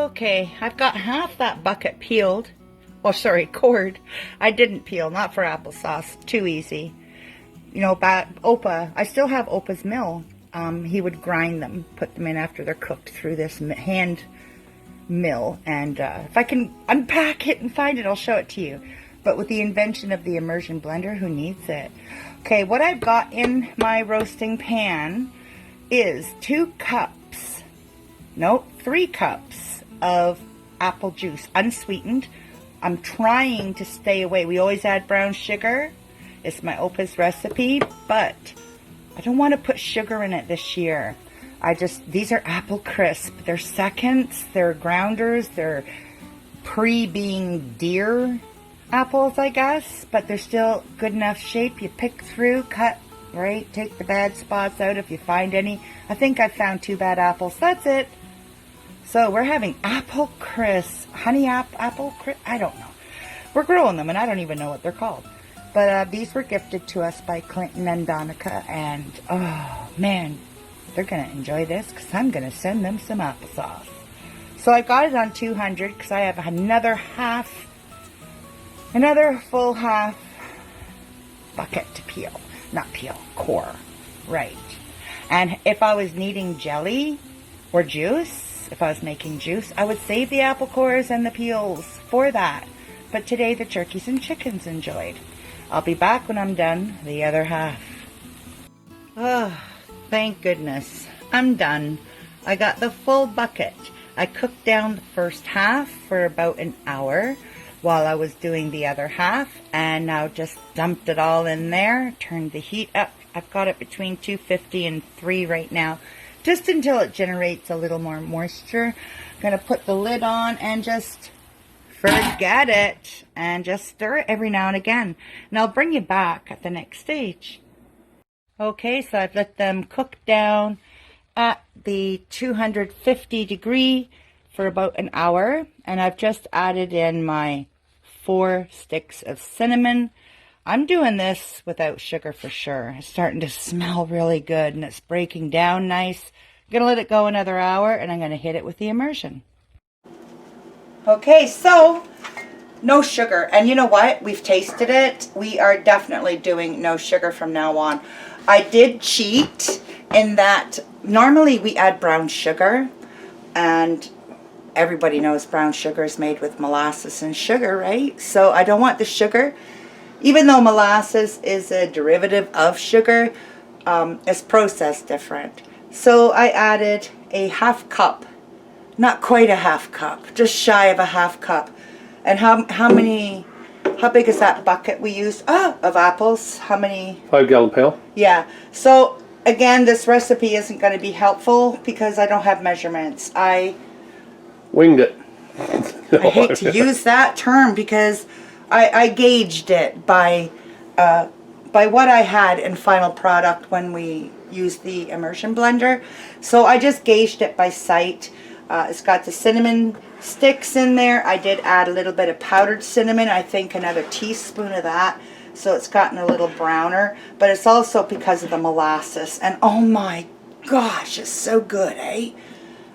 Okay, I've got half that bucket peeled. Oh, sorry, cored. I didn't peel, not for applesauce. Too easy. You know, Opa, I still have Opa's mill. He would grind them, put them in after they're cooked through this hand mill. And if I can unpack it and find it, I'll show it to you. But with the invention of the immersion blender, who needs it? Okay, what I've got in my roasting pan is 3 cups of apple juice, unsweetened. I'm trying to stay away. We always add brown sugar. It's my Opa's recipe, but I don't want to put sugar in it this year. These are apple crisp. They're seconds, they're grounders, they're being deer apples, I guess, but they're still good enough shape. You pick through, cut, right? Take the bad spots out if you find any. I think I found 2 bad apples. That's it. So we're having apple crisp, honey apple crisp. I don't know. We're growing them, and I don't even know what they're called. But these were gifted to us by Clinton and Donica, and oh man, they're gonna enjoy this because I'm gonna send them some applesauce. So I got it on 200 because I have another full half bucket to peel. Not peel, core. Right. And if I was needing jelly or juice, if I was making juice, I would save the apple cores and the peels for that. But today the turkeys and chickens enjoyed. I'll be back when I'm done the other half. Oh, thank goodness. I'm done. I got the full bucket. I cooked down the first half for about an hour while I was doing the other half, and now just dumped it all in there, turned the heat up. I've got it between 250 and 3 right now, just until it generates a little more moisture. I'm going to put the lid on and just forget it, and just stir it every now and again. And I'll bring you back at the next stage. Okay, so I've let them cook down at the 250 degree for about an hour, and I've just added in my 4 sticks of cinnamon. I'm doing this without sugar for sure. It's starting to smell really good, and it's breaking down nice. I'm going to let it go another hour, and I'm going to hit it with the immersion. Okay, so no sugar. And you know what? We've tasted it. We are definitely doing no sugar from now on. I did cheat in that normally we add brown sugar, and everybody knows brown sugar is made with molasses and sugar, right? So I don't want the sugar. Even though molasses is a derivative of sugar, it's processed different. So I added a half cup. Not quite a half cup, just shy of a half cup. And how big is that bucket we used? Of apples. How many? 5-gallon pail. Yeah. So again, this recipe isn't going to be helpful because I don't have measurements. I winged it. I hate to use that term because I gauged it by what I had in final product when we used the immersion blender. So I just gauged it by sight. It's got the cinnamon sticks in there. I did add a little bit of powdered cinnamon, I think another teaspoon of that. So it's gotten a little browner, but it's also because of the molasses. And oh my gosh, it's so good, eh?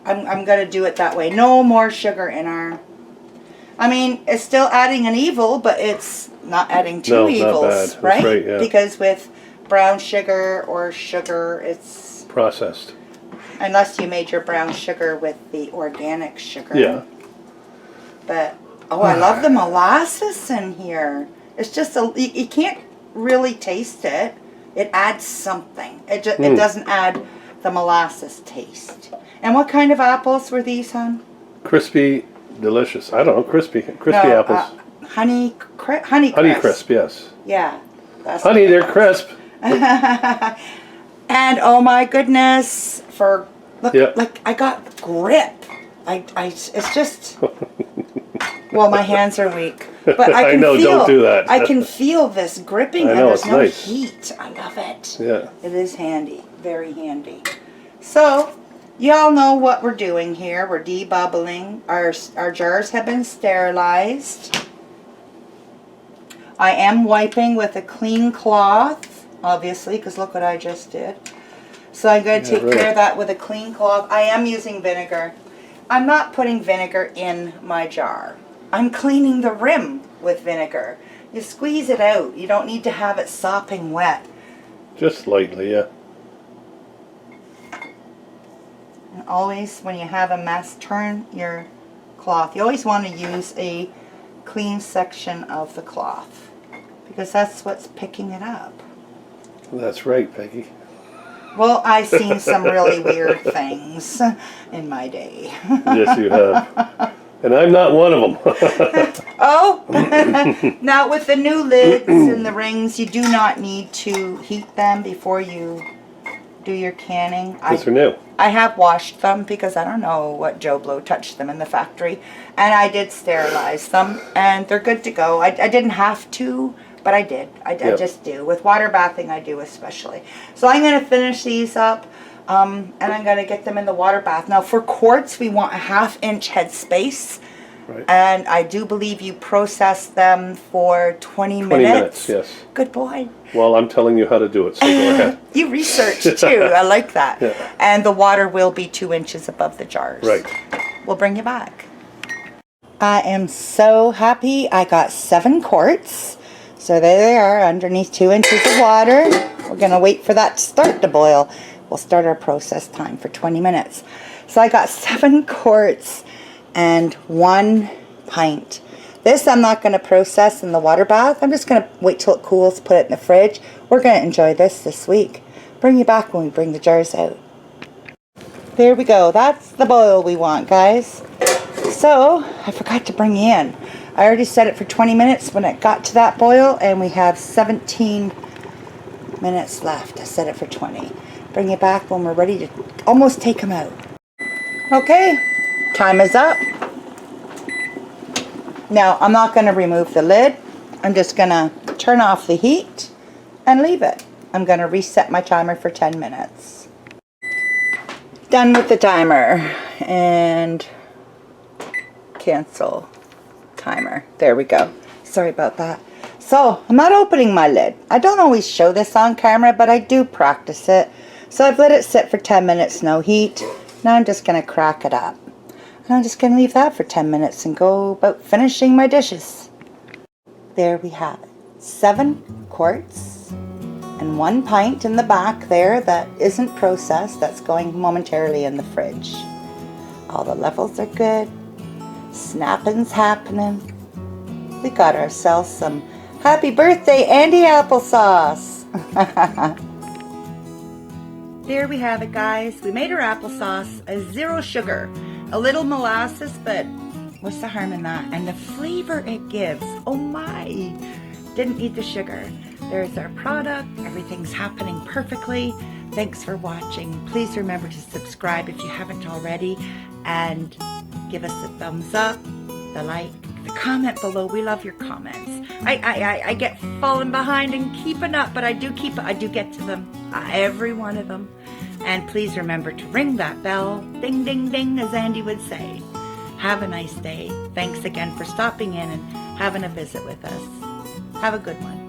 I'm going to do it that way. No more sugar in our... I mean, it's still adding an evil, but it's not adding two evils, not bad. right? Yeah. Because with brown sugar or sugar, it's... processed. Unless you made your brown sugar with the organic sugar. Yeah. But, oh, I love the molasses in here. It's just, you can't really taste it. It adds something. It doesn't add the molasses taste. And what kind of apples were these, hon? Crispy, delicious. I don't know, crispy apples. Honey crisp. Honey crisp, yes. Yeah. That's honey, they're crisp. And oh my goodness, look, yep. Like I got grip. It's just, well, my hands are weak, but I can don't do that. I can feel this gripping, and there's no heat. I love it. Yeah. It is handy, very handy. So, y'all know what we're doing here. We're debubbling. Our jars have been sterilized. I am wiping with a clean cloth, obviously, because look what I just did. So I'm going to take care of that with a clean cloth. I am using vinegar. I'm not putting vinegar in my jar. I'm cleaning the rim with vinegar. You squeeze it out. You don't need to have it sopping wet. Just lightly, yeah. And always, when you have a mess, turn your cloth. You always want to use a clean section of the cloth, because that's what's picking it up. That's right, Peggy. Well, I've seen some really weird things in my day. Yes, you have. And I'm not one of them. Oh, now with the new lids and the rings, you do not need to heat them before you do your canning. These are new. I have washed them because I don't know what Joe Blow touched them in the factory. And I did sterilize them, and they're good to go. I didn't have to, but I did. I just do. With water bathing, I do especially. So I'm going to finish these up, and I'm going to get them in the water bath. Now for quartz, we want a 1/2-inch head space. Right. And I do believe you process them for 20 minutes. 20 minutes, yes. Good boy. Well, I'm telling you how to do it, so go ahead. You research too. I like that. Yeah. And the water will be 2 inches above the jars. Right. We'll bring you back. I am so happy I got 7 quarts. So there they are, underneath 2 inches of water. We're going to wait for that to start to boil. We'll start our process time for 20 minutes. So I got 7 quarts and 1 pint. This I'm not going to process in the water bath. I'm just going to wait till it cools, put it in the fridge. We're going to enjoy this week. Bring you back when we bring the jars out. There we go. That's the boil we want, guys. So, I forgot to bring you in. I already set it for 20 minutes when it got to that boil, and we have 17 minutes left. I set it for 20. Bring you back when we're ready to almost take them out. Okay, time is up. Now, I'm not going to remove the lid. I'm just going to turn off the heat and leave it. I'm going to reset my timer for 10 minutes. Done with the timer. And cancel timer. There we go. Sorry about that. So, I'm not opening my lid. I don't always show this on camera, but I do practice it. So, I've let it sit for 10 minutes, no heat. Now, I'm just going to crack it up. And I'm just going to leave that for 10 minutes and go about finishing my dishes. There we have it. 7 quarts and 1 pint in the back there that isn't processed. That's going momentarily in the fridge. All the levels are good. Snapping's happening. We got ourselves some happy birthday Andy applesauce. There we have it, guys. We made our applesauce, a 0 sugar. A little molasses, but what's the harm in that? And the flavor it gives, oh my, didn't need the sugar. There's our product. Everything's happening perfectly. Thanks for watching. Please remember to subscribe if you haven't already, and give us a thumbs up, the like, the comment below. We love your comments. I get falling behind and keeping up, but I do get to them, every one of them. And please remember to ring that bell, ding, ding, ding, as Andy would say. Have a nice day. Thanks again for stopping in and having a visit with us. Have a good one.